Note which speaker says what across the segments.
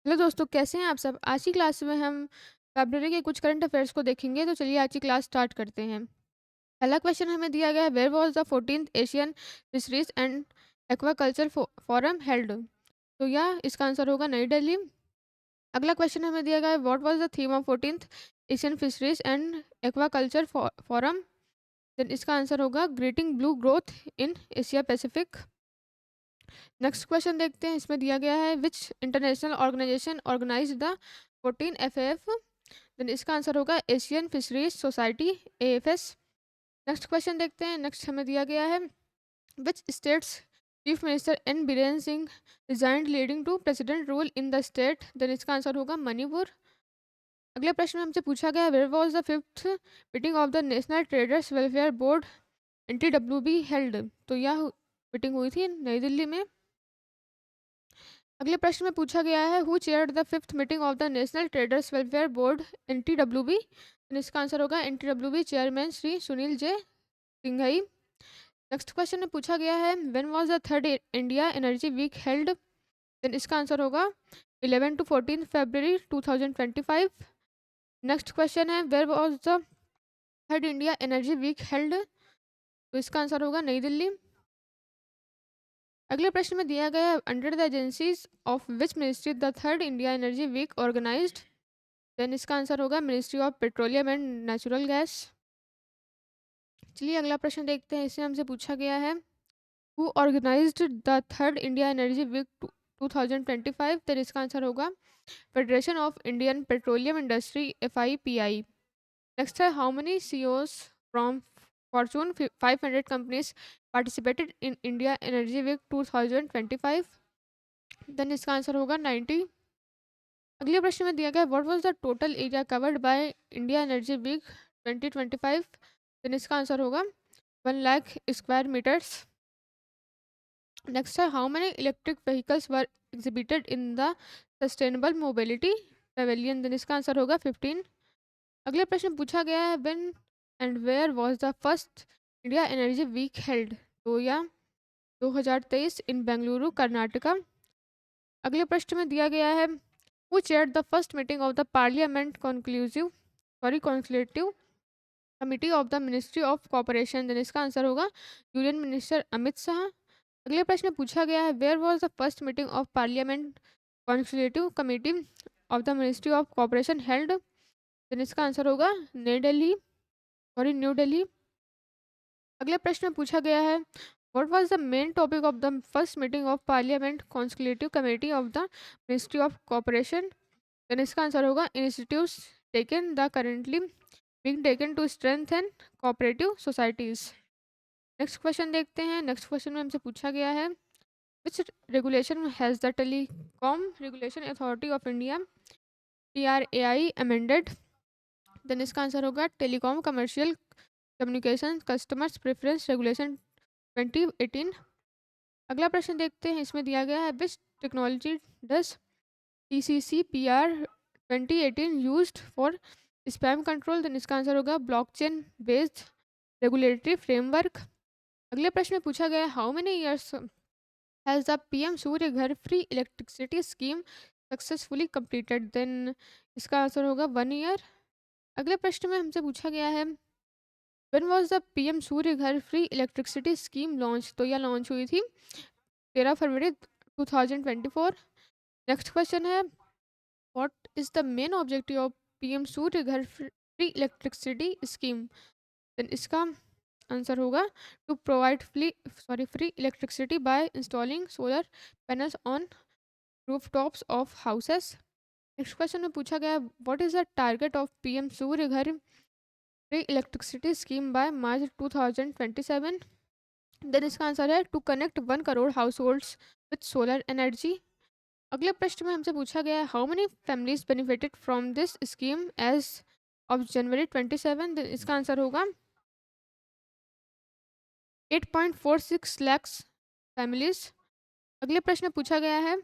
Speaker 1: Hello दोस्तों, कैसे हैं आप सब? आज की क्लास में हम फ़रवरी के कुछ करंट अफ़ेयर्स को देखेंगे, तो चलिए आज की क्लास स्टार्ट करते हैं। पहला क्वेश्चन हमें दिया गया है, where was the 14th Asian fisheries and aquaculture forum held? तो यह इसका आंसर होगा नई दिल्ली। अगला क्वेश्चन हमें दिया गया है, what was the theme of 14th Asian fisheries and aquaculture forum? Then इसका आंसर होगा greeting blue growth in Asia Pacific. Next question देखते हैं, इसमें दिया गया है, which international organization organized the 14 FAF? Then इसका आंसर होगा Asian fisheries society, AFS. Next question देखते हैं, नेक्स्ट हमें दिया गया है, which state's chief minister N Biren Singh resigned leading to president rule in the state? Then इसका आंसर होगा मणिपुर। अगले प्रश्न में हमसे पूछा गया, where was the fifth meeting of the national traders welfare board NTWB held? तो यह मीटिंग हुई थी नई दिल्ली में। अगले प्रश्न में पूछा गया है, who chaired the fifth meeting of the national traders welfare board NTWB? इसका आंसर होगा NTWB chairman Shri Sunil J Singhai. Next question में पूछा गया है, when was the third India energy week held? Then इसका आंसर होगा 11 to 14 फरवरी 2025। नेक्स्ट क्वेश्चन है, where was the third India energy week held? तो इसका आंसर होगा नई दिल्ली। अगले प्रश्न में दिया गया है, under the agencies of which ministry the third India energy week organised? Then इसका आंसर होगा ministry of petroleum and natural gas. चलिए अगला प्रश्न देखते हैं, इसमें हमसे पूछा गया है, who organized the third India energy week 2025? Then इसका आंसर होगा federation of Indian petroleum industry, FIPI। Next है, how many CEOs from fortune 500 companies participated in India energy week 2025? Then इसका आंसर होगा 90। अगले प्रश्न में दिया गया, what was the total area covered by India energy week 2025? Then इसका answer होगा 1 लाख स्क्वायर मीटर्स। नेक्स्ट है, how many electric vehicles were exhibited in the sustainable mobility pavilion? Then इसका आंसर होगा 15। अगले प्रश्न पूछा गया है, when and where was the first India energy week held? तो यह 2023 इन बेंगलुरु, कर्नाटका। अगले प्रश्न में दिया गया है, who chaired the first meeting of the parliament consultative committee of the ministry of cooperation? Then इसका आंसर होगा यूनियन मिनिस्टर अमित शाह। अगले प्रश्न में पूछा गया है, where was the first meeting of parliament consultative committee of the ministry of cooperation held? Then इसका answer होगा न्यू दिल्ली। अगले प्रश्न में पूछा गया है, what was the main topic of the first meeting of parliament consultative committee of the ministry of cooperation? Then इसका answer होगा institutes taken the currently being taken to strengthen cooperative societies. Next question देखते हैं, next question में हमसे पूछा गया है, which regulation has the telecom regulation authority of India TRAI amended? Then इसका आंसर होगा telecom commercial communication customers preference regulation 2018। अगला प्रश्न देखते हैं, इसमें दिया गया है, which technology does TCC/PR 2018 used for spam control? Then इसका आंसर होगा ब्लॉकचेन बेस्ड रेगुलेटरी फ्रेमवर्क। अगले प्रश्न में पूछा गया है, how many years has the PM Surya Ghar free electricity scheme successfully completed? Then इसका आंसर होगा 1 ईयर। अगले प्रश्न में हमसे पूछा गया है, when was the PM Surya Ghar free electricity scheme launch? तो यह लॉन्च हुई थी 13 फरवरी 2024। नेक्स्ट क्वेश्चन है, what is the main objective of PM Surya Ghar free electricity scheme? Then इसका आंसर होगा to provide free electricity by installing solar panels on rooftops of houses. Next question में पूछा गया, what is the target of PM Surya Ghar free electricity scheme by March 2027? Then इसका answer है to connect 1 crore households with solar energy. अगले प्रश्न में हमसे पूछा गया है, how many families benefited from this scheme as of January 27? इसका आंसर होगा 8.46 लैक्स फैमिलीज। अगले प्रश्न में पूछा गया है,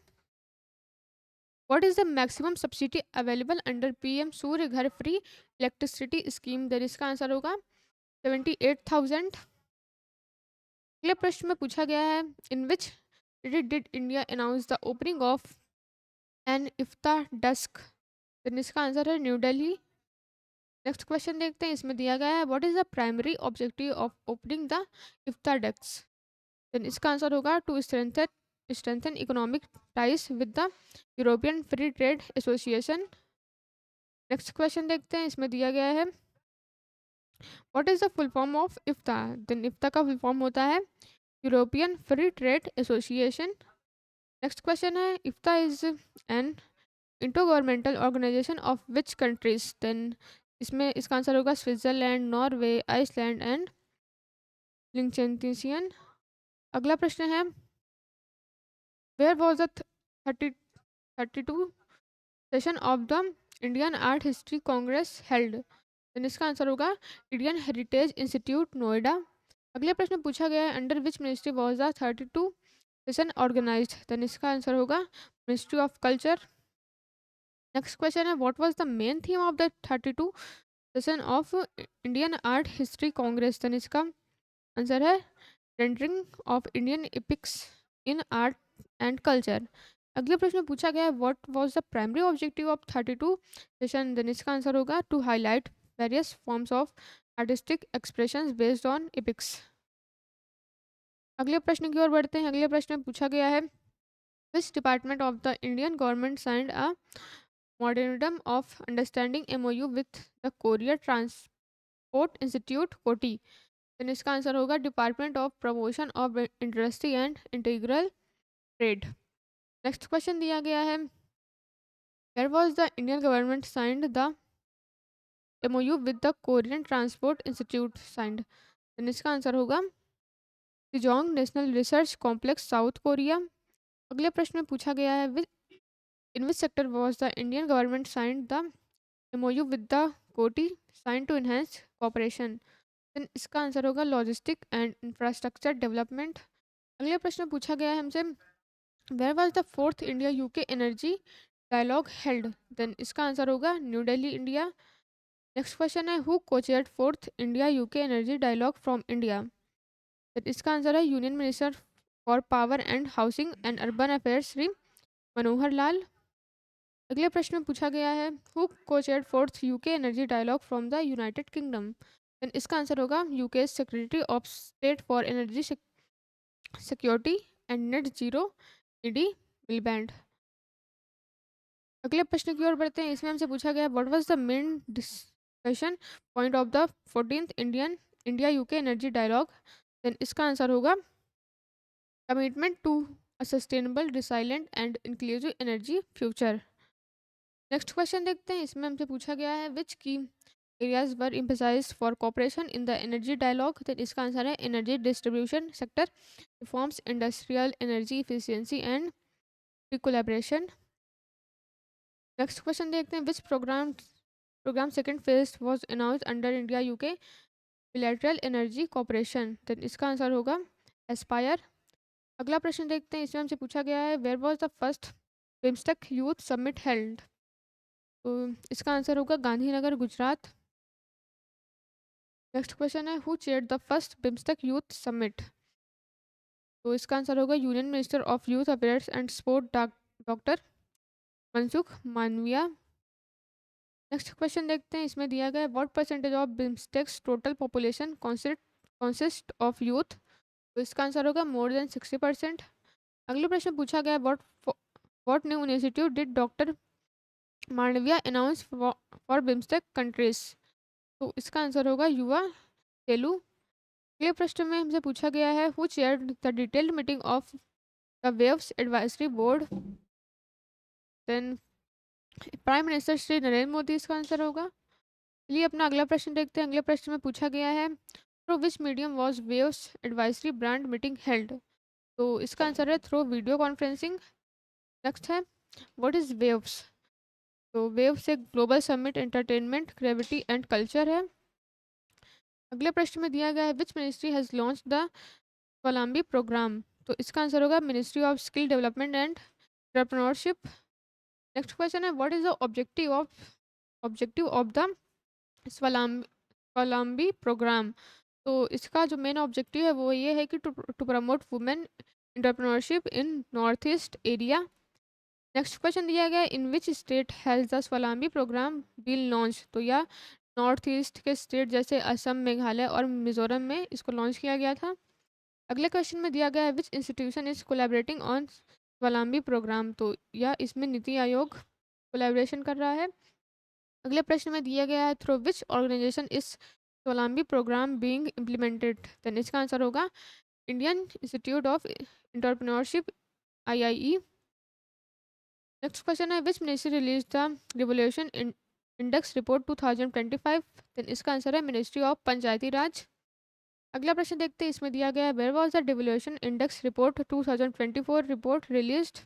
Speaker 1: what is the maximum subsidy available under PM Surya Ghar free electricity scheme? Then इसका आंसर होगा 78,000। अगले प्रश्न में पूछा गया है, in which did India announce the opening of and EFTA desk? Then इसका आंसर है न्यू दिल्ली। नेक्स्ट क्वेश्चन देखते हैं, इसमें दिया गया है what is the primary objective of opening the EFTA desk? Then इसका आंसर होगा to strengthen economic ties with the European free trade association. Next question देखते हैं, इसमें दिया गया है what is the full form of EFTA? Then EFTA का full form होता है European free trade association. Next question है EFTA is an intergovernmental organisation of which countries? Then इसमें इसका आंसर होगा स्विट्जरलैंड, नॉर्वे, आइसलैंड एंड लिंचेंटिशियन। अगला प्रश्न है where was the 32 session of the Indian art history congress held? Then इसका answer होगा इंडियन हेरिटेज इंस्टीट्यूट नोएडा। अगले प्रश्न पूछा गया है under which ministry was the 32 session organised? Then इसका आंसर होगा ministry of culture. Next question है what was the main theme of the 32 session of Indian art history congress? Then इसका answer है rendering of Indian epics in art and culture. अगले प्रश्न में पूछा गया है what was the primary objective of 32 session? Then इसका answer होगा to highlight various forms of artistic expressions based on epics. अगले प्रश्न की ओर बढ़ते हैं। अगले प्रश्न में पूछा गया है which department of the Indian government signed a Memorandum of Understanding MOU with the Korea Transport Institute KOTI? Then इसका आंसर होगा department of promotion of industry and integral trade. Next question दिया गया है where was the Indian government signed the MOU with the Korean transport institute signed? Then इसका answer होगा Sejong national research complex south Korea. अगले प्रश्न में पूछा गया है in which sector was the Indian government signed the MOU with the KOTI signed to enhance cooperation? Then इसका answer होगा लॉजिस्टिक एंड इंफ्रास्ट्रक्चर डेवलपमेंट। अगले प्रश्न में पूछा गया है हमसे where was the fourth India UK energy dialogue held? Then इसका आंसर होगा new Delhi India. Next question है who co-chaired fourth India UK energy dialogue from India? Then इसका आंसर है union minister for power and housing and urban affairs Shri Manohar Lal. अगले प्रश्न में पूछा गया है who co-chaired fourth UK energy dialogue from the United Kingdom? Then इसका answer होगा UK secretary of state for energy security and net zero Ed Miliband. अगले प्रश्न की ओर बढ़ते हैं। इसमें हमसे पूछा गया what was the main discussion point of the 14th India UK energy dialogue? Then इसका आंसर होगा commitment to a sustainable resilient and inclusive energy future. Next question देखते हैं। इसमें हमसे पूछा गया है which key areas were emphasised for cooperation in the energy dialogue? तो इसका आंसर है energy distribution sector, reforms, industrial energy efficiency and collaboration. Next question देखते हैं which programme second phase was announced under India UK bilateral energy cooperation? तो इसका answer होगा Aspire. अगला प्रश्न देखते हैं। इसमें हमसे पूछा गया है where was the first BIMSTEC youth summit held? तो इसका आंसर होगा गांधीनगर गुजरात। नेक्स्ट क्वेश्चन है who chaired the first BIMSTEC youth summit? तो इसका आंसर होगा union minister of youth affairs and sport doctor Mansukh Mandaviya. Next question देखते हैं। इसमें दिया गया है what percentage of BIMSTEC's total population consist of youth? तो इसका आंसर होगा मोर देन 60%। अगले प्रश्न में पूछा गया what new institute did doctor Mandaviya announce for BIMSTEC countries? तो इसका आंसर होगा युवा तेलु। अगले प्रश्न में हमसे पूछा गया है who chaired the detailed meeting of the waves advisory board? Then prime minister Shri Narendra Modi इसका आंसर होगा। चलिए अपना अगला प्रश्न देखते हैं। अगले प्रश्न में पूछा गया है थ्रू विच मीडियम वॉज वेव्स एडवाइजरी ब्रांड मीटिंग हेल्ड? तो इसका आंसर है थ्रू वीडियो कॉन्फ्रेंसिंग। नेक्स्ट है व्हाट इज वेव्स? तो वेव्स एक global summit entertainment gravity and culture है। अगले प्रश्न में दिया गया है which ministry has launch the Swavalambi programme? तो इसका आंसर होगा ministry of skill development and entrepreneurship. Next question है what is the objective of the Swavalambi programme? तो इसका जो मेन ऑब्जेक्टिव है वो ये है कि to promote women entrepreneurship in north east area. Next question दिया गया है, in which state has the Swavalambi program been launch? तो या नॉर्थ ईस्ट के स्टेट जैसे असम, मेघालय और मिजोरम में इसको लॉन्च किया गया था। अगले क्वेश्चन में दिया गया है, विच इंस्टीट्यूशन इज कोलैबोरेटिंग ऑन स्वावलंबी प्रोग्राम? तो या इसमें नीति आयोग कोलैबोरेशन कर रहा है। अगले प्रश्न में दिया गया है, through which organisation is Swavalambi programme being implemented? Then इसका आंसर होगा Indian institute of entrepreneurship, IIE। Next question है, which ministry release the revolution index report 2025? Then इसका आंसर है मिनिस्ट्री ऑफ पंचायती राज। अगला प्रश्न देखते हैं, इसमें दिया गया है, where was the devolution index report 2024 report released?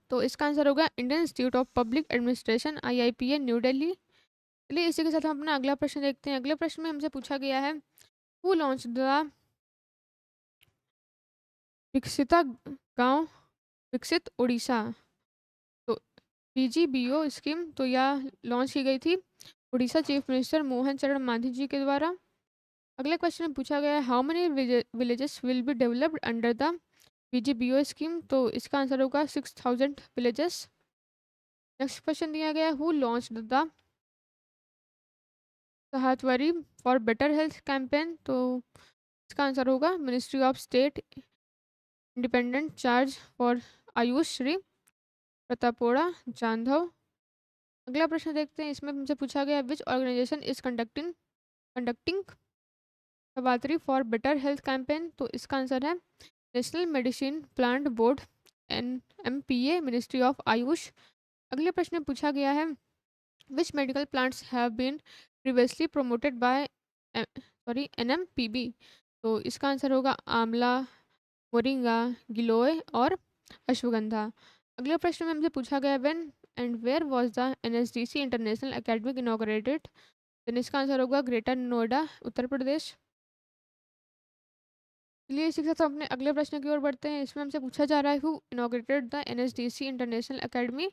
Speaker 1: तो इसका आंसर होगा Indian institute of public administration, IIPA, new Delhi. चलिए इसी के साथ हम अपना अगला प्रश्न देखते हैं। अगले प्रश्न में हमसे पूछा गया है, हु लॉन्च द विकसिता गांव विकसित उड़ीसा? तो PGBO स्कीम तो यह लॉन्च की गई थी उड़ीसा चीफ मिनिस्टर मोहन चरण मांझी जी के द्वारा। अगले क्वेश्चन में पूछा गया है, how many villages will be developed under the PGBO scheme? तो इसका आंसर होगा 6000 विलेजेस। नेक्स्ट क्वेश्चन दिया गया है, हु लॉन्च द सहातवरी फॉर बेटर हेल्थ कैंपेन? तो इसका आंसर होगा ministry of state independent charge for Ayush, Shri Prataprao Jadhav. अगला प्रश्न देखते हैं, इसमें हमसे पूछा गया, विच ऑर्गेनाइजेशन इज कंडक्टिंग सवातरी फॉर बेटर हेल्थ कैंपेन? तो इसका आंसर है national medicine plant board, NMPA, ministry of Ayush. अगले प्रश्न में पूछा गया है, which medical plants have been previously promoted by NMPB? तो इसका आंसर होगा आंवला, मोरिंगा, गिलोय और अश्वगंधा। अगले प्रश्न में हमसे पूछा गया, when and where was the NSDC international academic inaugurated? Then इसका आंसर होगा ग्रेटर नोएडा, उत्तर प्रदेश। चलिए इसी के साथ हम अपने अगले प्रश्न की ओर बढ़ते हैं। इसमें हमसे पूछा जा रहा है, who inaugurated the NSDC international academy?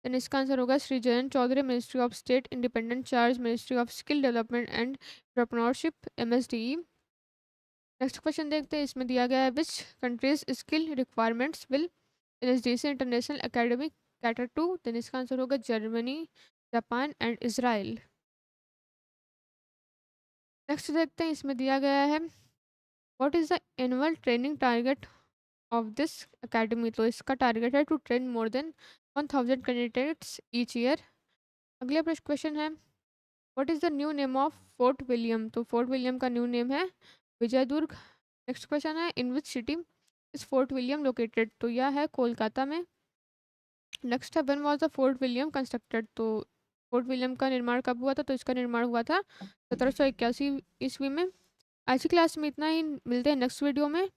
Speaker 1: Then इसका आंसर होगा Shri Jayant Chaudhary, ministry of state independent charge, ministry of skill development and entrepreneurship, MSDE। Next question देखते हैं, इसमें दिया गया है, which countries skill requirements will NSDC international academy cater to? Then इसका answer होगा Germany, Japan and Israel. Next देखते हैं, इसमें दिया गया है, what is the annual training target of this academy? तो इसका टारगेट है to train more than 1000 candidates each year. अगले प्रश्न क्वेश्चन है, what is the new name of Fort William? तो फोर्ट विलियम का न्यू नेम है विजयदुर्ग। नेक्स्ट क्वेश्चन है, in which city is Fort William located? तो यह है कोलकाता में। नेक्स्ट है, when was the Fort William constructed? तो फोर्ट विलियम का निर्माण कब हुआ था? तो इसका निर्माण हुआ था 1781 ईस्वी में। आज की क्लास में इतना ही, मिलते हैं नेक्स्ट वीडियो में।